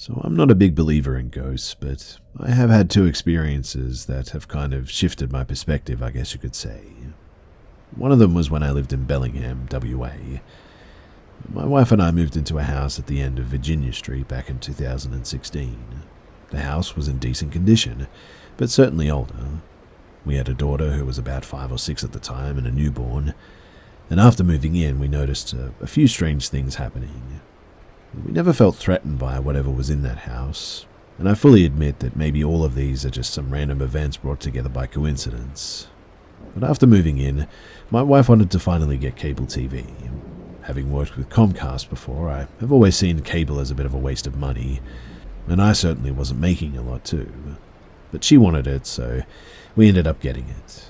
So I'm not a big believer in ghosts, but I have had two experiences that have kind of shifted my perspective, I guess you could say. One of them was when I lived in Bellingham, WA. My wife and I moved into a house at the end of Virginia Street back in 2016. The house was in decent condition, but certainly older. We had a daughter who was about 5 or 6 at the time and a newborn, and after moving in we noticed a few strange things happening. We never felt threatened by whatever was in that house, and I fully admit that maybe all of these are just some random events brought together by coincidence. But after moving in, my wife wanted to finally get cable TV. Having worked with Comcast before, I have always seen cable as a bit of a waste of money, and I certainly wasn't making a lot too. But she wanted it, so we ended up getting it.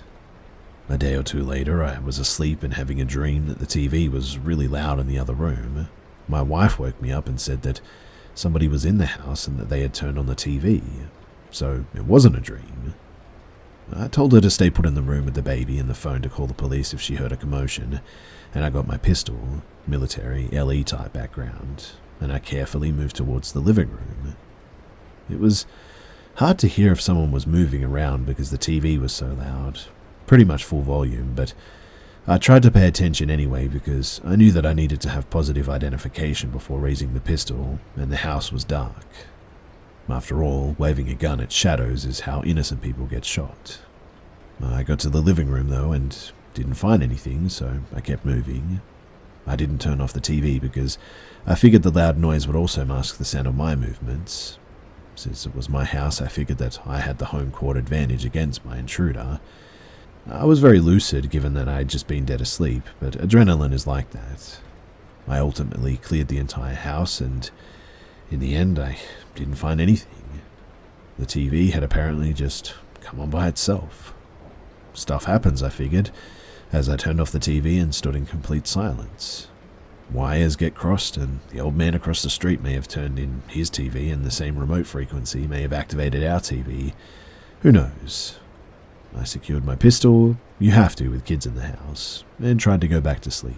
A day or two later, I was asleep and having a dream that the TV was really loud in the other room. My wife woke me up and said that somebody was in the house and that they had turned on the TV, so it wasn't a dream. I told her to stay put in the room with the baby and the phone to call the police if she heard a commotion, and I got my pistol, military, LE type background, and I carefully moved towards the living room. It was hard to hear if someone was moving around because the TV was so loud, pretty much full volume, but I tried to pay attention anyway because I knew that I needed to have positive identification before raising the pistol, and the house was dark. After all, waving a gun at shadows is how innocent people get shot. I got to the living room though and didn't find anything, so I kept moving. I didn't turn off the TV because I figured the loud noise would also mask the sound of my movements. Since it was my house, I figured that I had the home court advantage against my intruder. I was very lucid given that I had just been dead asleep, but adrenaline is like that. I ultimately cleared the entire house, and in the end I didn't find anything. The TV had apparently just come on by itself. Stuff happens, I figured, as I turned off the TV and stood in complete silence. Wires get crossed, and the old man across the street may have turned in his TV, and the same remote frequency may have activated our TV. Who knows? I secured my pistol, you have to with kids in the house, and tried to go back to sleep.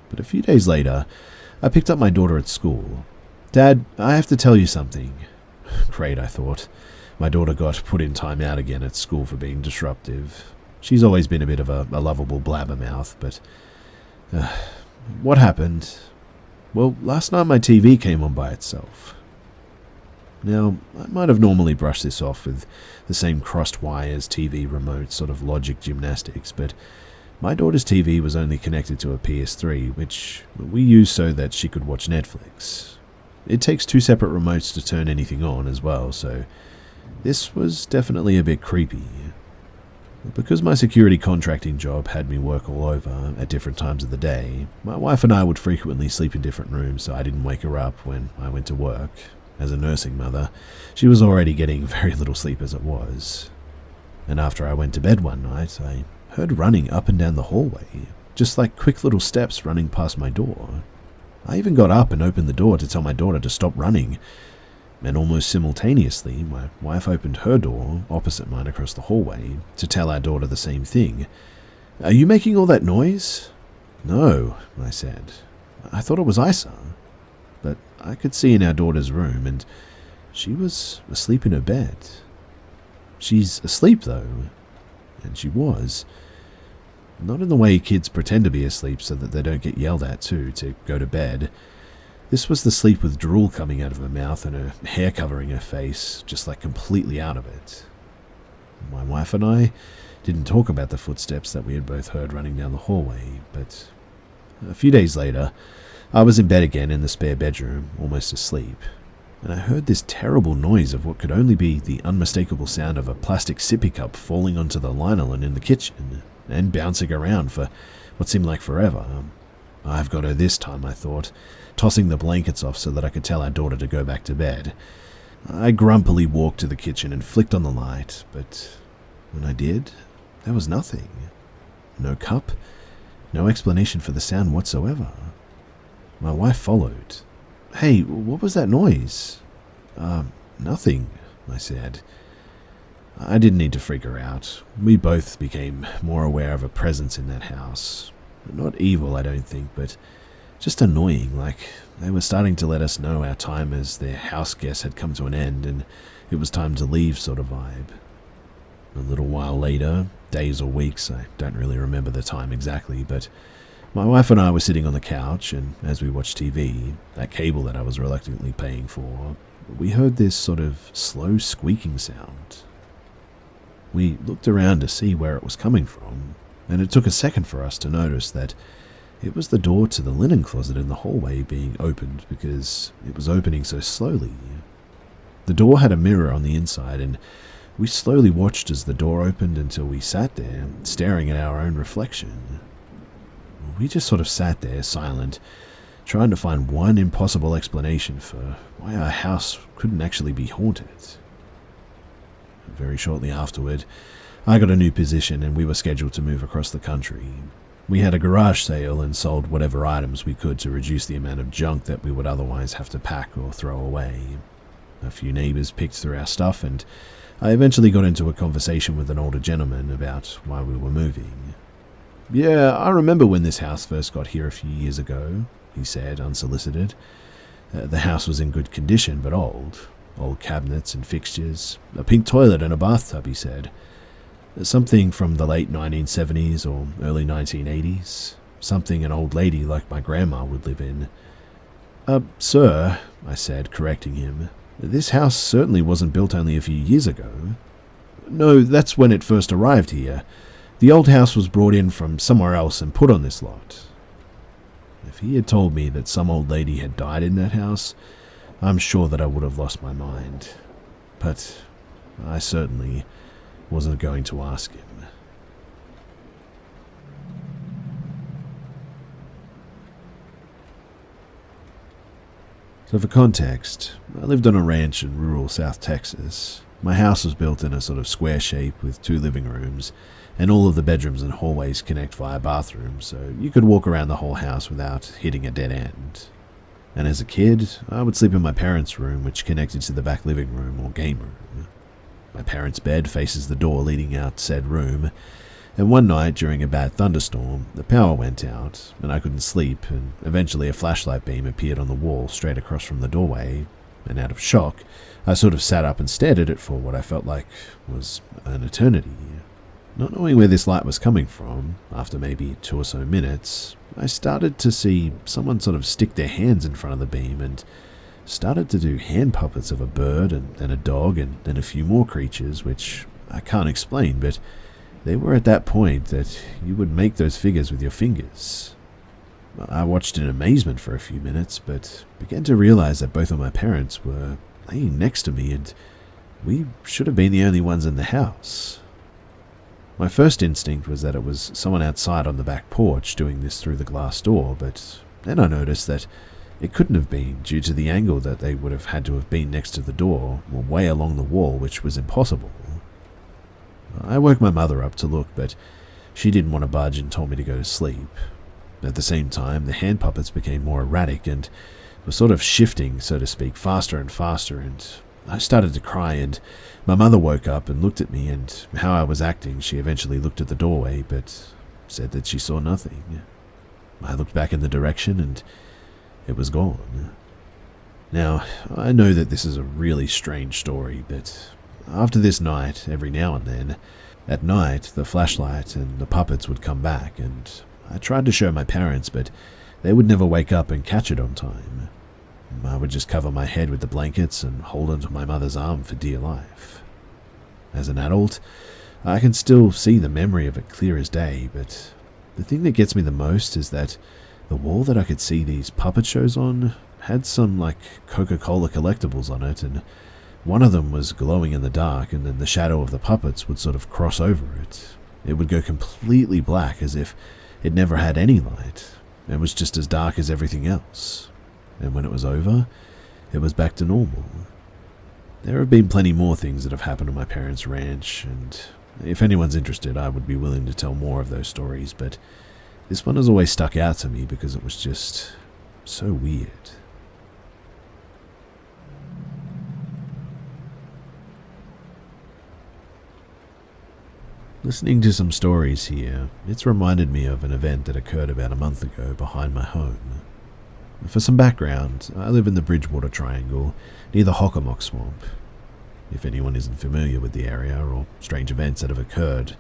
But a few days later, I picked up my daughter at school. "Dad, I have to tell you something." Great, I thought. My daughter got put in time out again at school for being disruptive. She's always been a bit of a lovable blabbermouth, but what happened? Well, last night my TV came on by itself. Now, I might have normally brushed this off with the same crossed wires, TV remote sort of logic gymnastics, but my daughter's TV was only connected to a PS3, which we used so that she could watch Netflix. It takes 2 separate remotes to turn anything on as well, so this was definitely a bit creepy. Because my security contracting job had me work all over at different times of the day, my wife and I would frequently sleep in different rooms so I didn't wake her up when I went to work. As a nursing mother, she was already getting very little sleep as it was. And after I went to bed one night, I heard running up and down the hallway, just like quick little steps running past my door. I even got up and opened the door to tell my daughter to stop running, and almost simultaneously, my wife opened her door, opposite mine across the hallway, to tell our daughter the same thing. "Are you making all that noise?" "No," I said. "I thought it was Isa." But I could see in our daughter's room, and she was asleep in her bed. She's asleep, though, and she was. Not in the way kids pretend to be asleep so that they don't get yelled at, too, to go to bed. This was the sleep with drool coming out of her mouth and her hair covering her face, just like completely out of it. My wife and I didn't talk about the footsteps that we had both heard running down the hallway, but a few days later, I was in bed again in the spare bedroom, almost asleep, and I heard this terrible noise of what could only be the unmistakable sound of a plastic sippy cup falling onto the linoleum in the kitchen and bouncing around for what seemed like forever. I've got her this time, I thought, tossing the blankets off so that I could tell our daughter to go back to bed. I grumpily walked to the kitchen and flicked on the light, but when I did, there was nothing. No cup, no explanation for the sound whatsoever. My wife followed. "Hey, what was that noise?" Nothing," I said. I didn't need to freak her out. We both became more aware of a presence in that house. Not evil, I don't think, but Just annoying, like they were starting to let us know our time as their house guests had come to an end and it was time to leave sort of vibe. A little while later, days or weeks, I don't really remember the time exactly, but my wife and I were sitting on the couch, and as we watched TV, that cable that I was reluctantly paying for, we heard this sort of slow squeaking sound. We looked around to see where it was coming from, and it took a second for us to notice that it was the door to the linen closet in the hallway being opened because it was opening so slowly. The door had a mirror on the inside, and we slowly watched as the door opened until we sat there, staring at our own reflection. We just sort of sat there, silent, trying to find one impossible explanation for why our house couldn't actually be haunted. Very shortly afterward, I got a new position and we were scheduled to move across the country. We had a garage sale and sold whatever items we could to reduce the amount of junk that we would otherwise have to pack or throw away. A few neighbors picked through our stuff, and I eventually got into a conversation with an older gentleman about why we were moving. "Yeah, I remember when this house first got here a few years ago," he said, unsolicited. The house was in good condition, but old. Old cabinets and fixtures. A pink toilet and a bathtub, he said. Something from the late 1970s or early 1980s. Something an old lady like my grandma would live in. Sir," I said, correcting him, "this house certainly wasn't built only a few years ago." "No, that's when it first arrived here. The old house was brought in from somewhere else and put on this lot." If he had told me that some old lady had died in that house, I'm sure that I would have lost my mind. But I certainly wasn't going to ask him. So for context, I lived on a ranch in rural South Texas. My house was built in a sort of square shape with 2 living rooms, and all of the bedrooms and hallways connect via bathrooms, so you could walk around the whole house without hitting a dead end. And as a kid, I would sleep in my parents' room, which connected to the back living room or game room. My parents' bed faces the door leading out said room, and one night during a bad thunderstorm, the power went out, and I couldn't sleep, and eventually a flashlight beam appeared on the wall straight across from the doorway, and out of shock, I sort of sat up and stared at it for what I felt like was an eternity. Not knowing where this light was coming from, after maybe 2 or so minutes, I started to see someone sort of stick their hands in front of the beam and started to do hand puppets of a bird and then a dog and then a few more creatures, which I can't explain, but they were at that point that you would make those figures with your fingers. I watched in amazement for a few minutes, but began to realize that both of my parents were laying next to me and we should have been the only ones in the house. My first instinct was that it was someone outside on the back porch doing this through the glass door, but then I noticed that it couldn't have been due to the angle that they would have had to have been next to the door or way along the wall, which was impossible. I woke my mother up to look, but she didn't want to budge and told me to go to sleep. At the same time, the hand puppets became more erratic and were sort of shifting, so to speak, faster and faster, and I started to cry, and my mother woke up and looked at me, and how I was acting, she eventually looked at the doorway, but said that she saw nothing. I looked back in the direction, and it was gone. Now, I know that this is a really strange story, but after this night, every now and then, at night, the flashlight and the puppets would come back, and I tried to show my parents, but they would never wake up and catch it on time. I would just cover my head with the blankets and hold onto my mother's arm for dear life. As an adult, I can still see the memory of it clear as day, but the thing that gets me the most is that the wall that I could see these puppet shows on had some, like, Coca-Cola collectibles on it, and one of them was glowing in the dark, and then the shadow of the puppets would sort of cross over it. It would go completely black as if it never had any light. It was just as dark as everything else. And when it was over, it was back to normal. There have been plenty more things that have happened on my parents' ranch, and if anyone's interested, I would be willing to tell more of those stories, but this one has always stuck out to me because it was just so weird. Listening to some stories here, it's reminded me of an event that occurred about a month ago behind my home. For some background, I live in the Bridgewater Triangle, near the Hockomock Swamp. If anyone isn't familiar with the area or strange events that have occurred,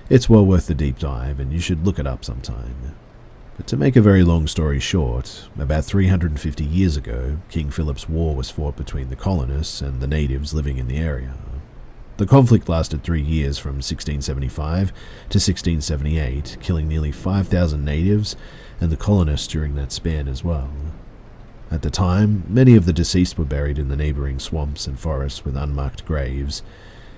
it's well worth the deep dive and you should look it up sometime. But to make a very long story short, about 350 years ago, King Philip's War was fought between the colonists and the natives living in the area. The conflict lasted 3 years from 1675 to 1678, killing nearly 5,000 natives and the colonists during that span as well. At the time, many of the deceased were buried in the neighbouring swamps and forests with unmarked graves,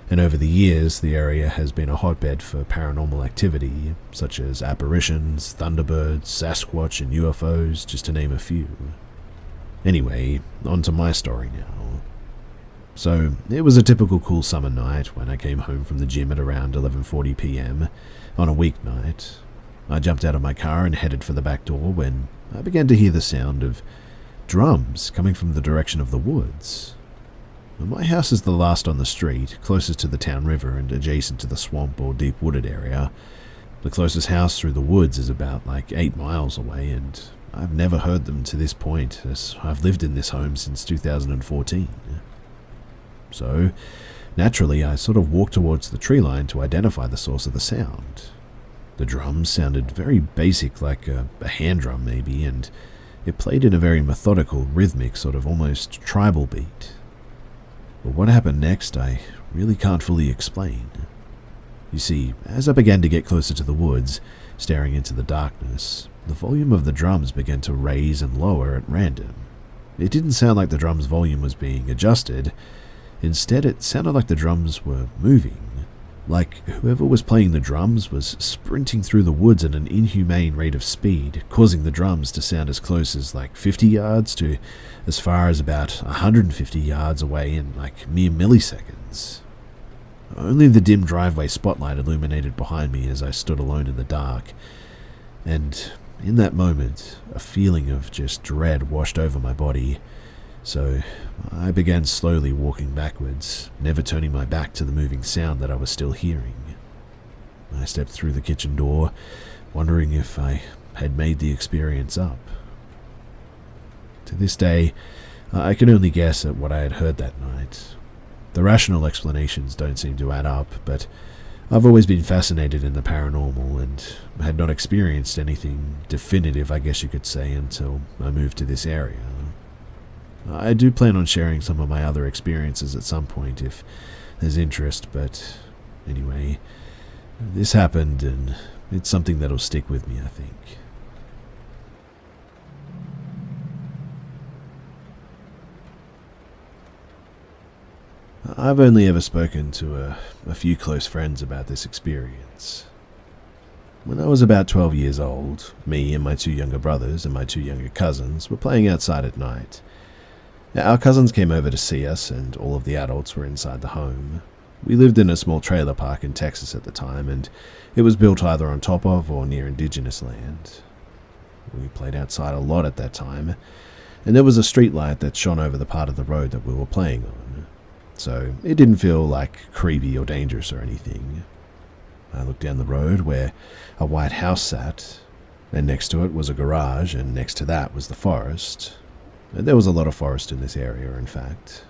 and over the years the area has been a hotbed for paranormal activity, such as apparitions, thunderbirds, Sasquatch and UFOs, just to name a few. Anyway, on to my story now. So, it was a typical cool summer night when I came home from the gym at around 11:40 p.m. on a weeknight. I jumped out of my car and headed for the back door when I began to hear the sound of drums coming from the direction of the woods. My house is the last on the street, closest to the town river and adjacent to the swamp or deep wooded area. The closest house through the woods is about 8 miles away, and I've never heard them to this point, as I've lived in this home since 2014. So, naturally, I sort of walked towards the tree line to identify the source of the sound. The drums sounded very basic, like a hand drum maybe, and it played in a very methodical, rhythmic, sort of almost tribal beat. But what happened next, I really can't fully explain. You see, as I began to get closer to the woods, staring into the darkness, the volume of the drums began to raise and lower at random. It didn't sound like the drum's volume was being adjusted. Instead, it sounded like the drums were moving. Like whoever was playing the drums was sprinting through the woods at an inhumane rate of speed, causing the drums to sound as close as 50 yards to as far as about 150 yards away in mere milliseconds. Only the dim driveway spotlight illuminated behind me as I stood alone in the dark, and in that moment, a feeling of just dread washed over my body. So I began slowly walking backwards, never turning my back to the moving sound that I was still hearing. I stepped through the kitchen door, wondering if I had made the experience up. To this day, I can only guess at what I had heard that night. The rational explanations don't seem to add up, but I've always been fascinated in the paranormal and had not experienced anything definitive, I guess you could say, until I moved to this area. I do plan on sharing some of my other experiences at some point if there's interest, but anyway, this happened and it's something that'll stick with me, I think. I've only ever spoken to a few close friends about this experience. When I was about 12 years old, me and my 2 younger brothers and my 2 younger cousins were playing outside at night. Our cousins came over to see us, and all of the adults were inside the home. We lived in a small trailer park in Texas at the time, and it was built either on top of or near indigenous land. We played outside a lot at that time, and there was a street light that shone over the part of the road that we were playing on, so it didn't feel creepy or dangerous or anything. I looked down the road where a white house sat, and next to it was a garage, and next to that was the forest. There was a lot of forest in this area, in fact,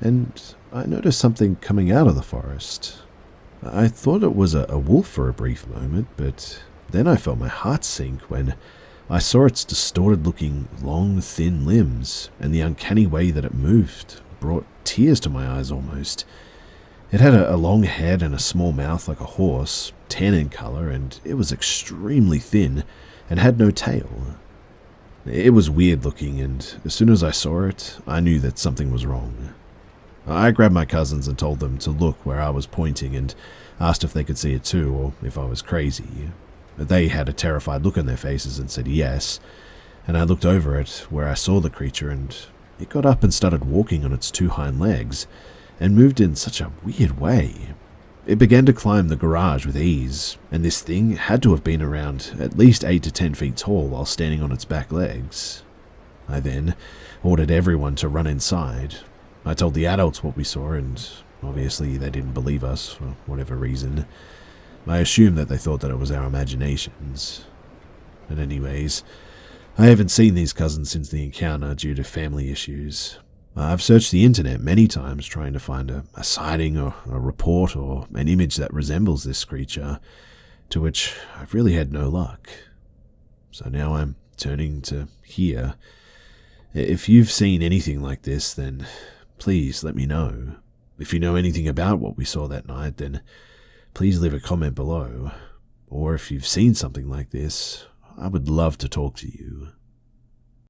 and I noticed something coming out of the forest. I thought it was a wolf for a brief moment, but then I felt my heart sink when I saw its distorted-looking, long, thin limbs, and the uncanny way that it moved brought tears to my eyes almost. It had a long head and a small mouth like a horse, tan in color, and it was extremely thin and had no tail. It was weird looking, and as soon as I saw it, I knew that something was wrong. I grabbed my cousins and told them to look where I was pointing and asked if they could see it too, or if I was crazy. They had a terrified look on their faces and said yes, and I looked over it where I saw the creature, and it got up and started walking on its 2 hind legs, and moved in such a weird way. It began to climb the garage with ease, and this thing had to have been around at least 8 to 10 feet tall while standing on its back legs. I then ordered everyone to run inside. I told the adults what we saw, and obviously they didn't believe us for whatever reason. I assumed that they thought that it was our imaginations. But anyways, I haven't seen these cousins since the encounter due to family issues. I've searched the internet many times trying to find a sighting or a report or an image that resembles this creature, to which I've really had no luck. So now I'm turning to here. If you've seen anything like this, then please let me know. If you know anything about what we saw that night, then please leave a comment below. Or if you've seen something like this, I would love to talk to you.